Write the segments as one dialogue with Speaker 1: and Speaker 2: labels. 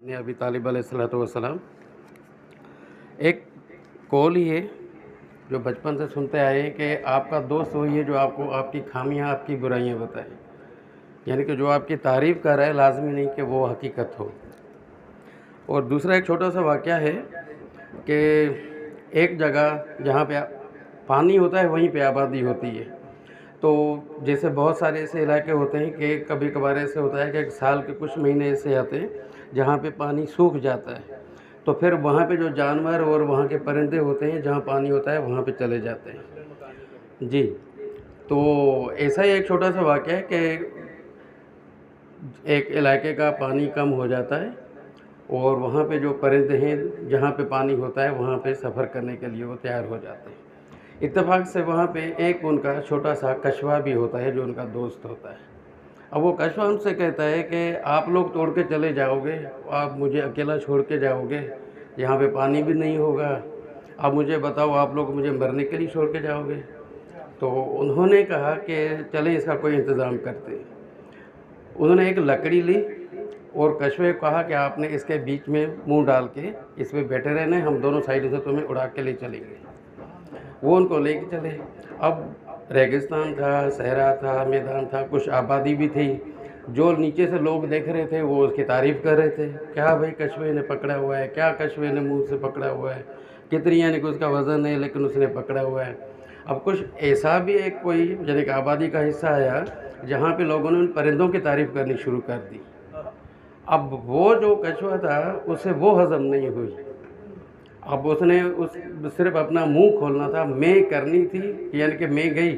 Speaker 1: ابن ابی طالب علیہ الصلوۃ والسلام ایک قول ہی ہے جو بچپن سے سنتے آئے ہیں کہ آپ کا دوست وہی ہے جو آپ کو آپ کی خامیاں آپ کی برائیاں بتائے، یعنی کہ جو آپ کی تعریف کر رہا ہے لازمی نہیں کہ وہ حقیقت ہو۔ اور دوسرا ایک چھوٹا سا واقعہ ہے کہ ایک جگہ جہاں پہ پانی ہوتا ہے وہیں پہ آبادی ہوتی ہے، تو جیسے بہت سارے ایسے علاقے ہوتے ہیں کہ کبھی کبھار ایسے ہوتا ہے کہ ایک سال کے کچھ مہینے ایسے آتے ہیں جہاں پہ پانی سوکھ جاتا ہے، تو پھر وہاں پہ جو جانور اور وہاں کے پرندے ہوتے ہیں جہاں پانی ہوتا ہے وہاں پہ چلے جاتے ہیں۔ جی، تو ایسا ہی ایک چھوٹا سا واقعہ ہے کہ ایک علاقے کا پانی کم ہو جاتا ہے اور وہاں پہ جو پرندے ہیں جہاں پہ پانی ہوتا ہے وہاں پہ سفر کرنے کے لیے وہ تیار ہو جاتے ہیں۔ اتفاق سے وہاں پہ ایک ان کا چھوٹا سا کچھوا بھی ہوتا ہے جو ان کا دوست ہوتا ہے۔ اب وہ کچھوا ان سے کہتا ہے کہ آپ لوگ توڑ کے چلے جاؤ گے، آپ مجھے اکیلا چھوڑ کے جاؤ گے، یہاں پہ پانی بھی نہیں ہوگا، اب مجھے بتاؤ آپ لوگ مجھے مرنے کے لیے چھوڑ کے جاؤ گے؟ تو انہوں نے کہا کہ چلیں اس کا کوئی انتظام کرتے ہیں۔ انہوں نے ایک لکڑی لی اور کچھوے کو کہا کہ آپ نے اس کے بیچ میں منہ ڈال کے اس پہ بیٹھے رہنا، ہم دونوں سائڈ سے تمہیں اڑا کے لے چلیں گے۔ وہ ان کو لے کے چلے۔ اب ریگستان تھا، صحرا تھا، میدان تھا، کچھ آبادی بھی تھی، جو نیچے سے لوگ دیکھ رہے تھے وہ اس کی تعریف کر رہے تھے، کیا بھائی کچھوے نے پکڑا ہوا ہے، کیا کچھوے نے منہ سے پکڑا ہوا ہے، کتنی یعنی کہ اس کا وزن ہے لیکن اس نے پکڑا ہوا ہے۔ اب کچھ ایسا بھی ایک کوئی یعنی کہ آبادی کا حصہ آیا جہاں پہ لوگوں نے ان پرندوں کی تعریف کرنی شروع کر دی۔ اب وہ جو کچھوا تھا اسے وہ ہضم نہیں ہوئی، اب اس نے صرف اپنا منہ کھولنا تھا، میں کرنی تھی، یعنی کہ میں گئی،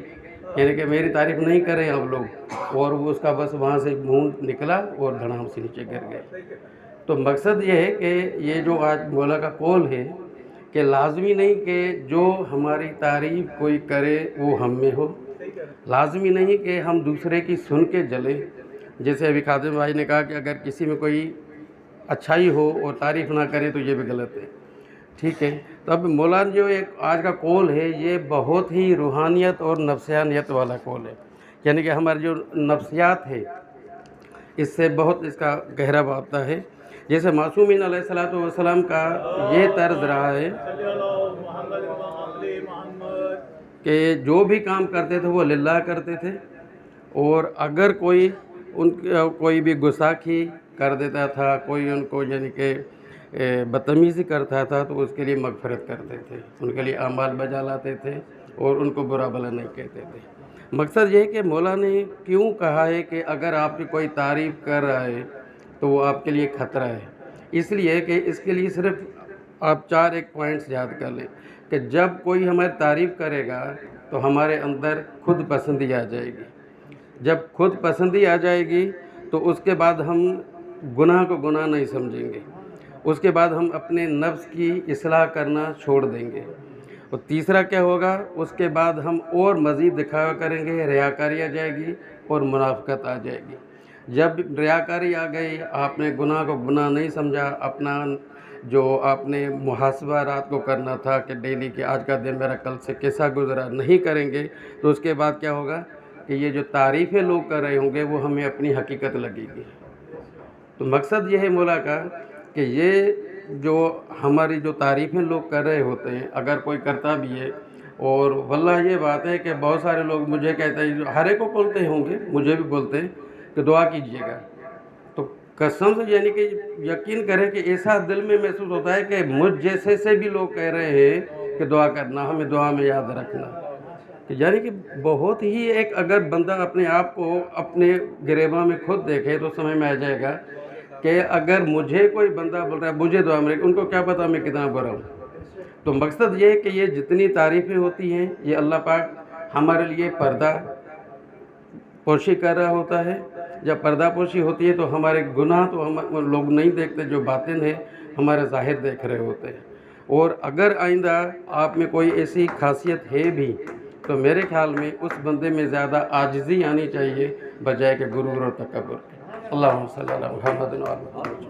Speaker 1: یعنی کہ میری تعریف نہیں کر رہے آپ لوگ، اور وہ اس کا بس وہاں سے منہ نکلا اور دھڑام سے نیچے گر گئے۔ تو مقصد یہ ہے کہ یہ جو آج مولا کا قول ہے کہ لازمی نہیں کہ جو ہماری تعریف کوئی کرے وہ ہم میں ہو، لازمی نہیں کہ ہم دوسرے کی سن کے جلیں۔ جیسے ابھی خادم بھائی نے کہا کہ اگر کسی میں کوئی اچھائی ہو اور تعریف نہ کرے تو یہ بھی غلط ہے، ٹھیک ہے۔ تو اب مولانا جو ایک آج کا قول ہے یہ بہت ہی روحانیت اور نفسیانیت والا قول ہے، یعنی کہ ہمارے جو نفسیات ہے اس سے بہت اس کا گہرا وابطہ ہے۔ جیسے معصومین علیہ الصلوۃ والسلام کا یہ طرز رہا ہے کہ جو بھی کام کرتے تھے وہ للہ کرتے تھے، اور اگر کوئی بھی گستاخی کر دیتا تھا، کوئی ان کو یعنی کہ بدتمیزی کرتا تھا تو اس کے لیے مغفرت کرتے تھے، ان کے لیے اعمال بجا لاتے تھے اور ان کو برا بھلا نہیں کہتے تھے۔ مقصد یہ ہے کہ مولا نے کیوں کہا ہے کہ اگر آپ کی کوئی تعریف کر رہا ہے تو وہ آپ کے لیے خطرہ ہے، اس لیے کہ اس کے لیے صرف آپ 4 ایک پوائنٹس یاد کر لیں کہ جب کوئی ہماری تعریف کرے گا تو ہمارے اندر خود پسندی آ جائے گی، جب خود پسندی آ جائے گی تو اس کے بعد ہم گناہ کو گناہ نہیں سمجھیں گے، اس کے بعد ہم اپنے نفس کی اصلاح کرنا چھوڑ دیں گے، اور تیسرا کیا ہوگا، اس کے بعد ہم اور مزید دکھاوا کریں گے، ریاکاری آ جائے گی اور منافقت آ جائے گی۔ جب ریاکاری آ گئی، آپ نے گناہ کو گناہ نہیں سمجھا، اپنا جو آپ نے محاسبہ رات کو کرنا تھا کہ ڈیلی کہ آج کا دن میرا کل سے کیسا گزرا نہیں کریں گے، تو اس کے بعد کیا ہوگا کہ یہ جو تعریفیں لوگ کر رہے ہوں گے وہ ہمیں اپنی حقیقت لگے گی۔ تو مقصد یہ ہے مولا کا کہ یہ جو ہماری جو تعریفیں لوگ کر رہے ہوتے ہیں اگر کوئی کرتا بھی ہے، اور واللہ یہ بات ہے کہ بہت سارے لوگ مجھے کہتے ہیں، ہر ایک کو بولتے ہوں گے، مجھے بھی بولتے ہیں کہ دعا کیجیے گا، تو قسم سے یعنی کہ یقین کریں کہ ایسا دل میں محسوس ہوتا ہے کہ مجھ جیسے سے بھی لوگ کہہ رہے ہیں کہ دعا کرنا، ہمیں دعا میں یاد رکھنا، یعنی کہ بہت ہی ایک اگر بندہ اپنے آپ کو اپنے گریباں میں خود دیکھے تو سمجھ میں آ جائے گا کہ اگر مجھے کوئی بندہ بول رہا ہے مجھے دعا میں، ان کو کیا پتا میں کتنا برا ہوں۔ تو مقصد یہ ہے کہ یہ جتنی تعریفیں ہوتی ہیں یہ اللہ پاک ہمارے لیے پردہ پوشی کر رہا ہوتا ہے۔ جب پردہ پوشی ہوتی ہے تو ہمارے گناہ تو ہم لوگ نہیں دیکھتے، جو باطن ہے ہمارے ظاہر دیکھ رہے ہوتے ہیں۔ اور اگر آئندہ آپ میں کوئی ایسی خاصیت ہے بھی تو میرے خیال میں اس بندے میں زیادہ عاجزی آنی چاہیے بجائے کہ غرور اور تکبر۔ اللہم صلی علی محمد و علی محمد۔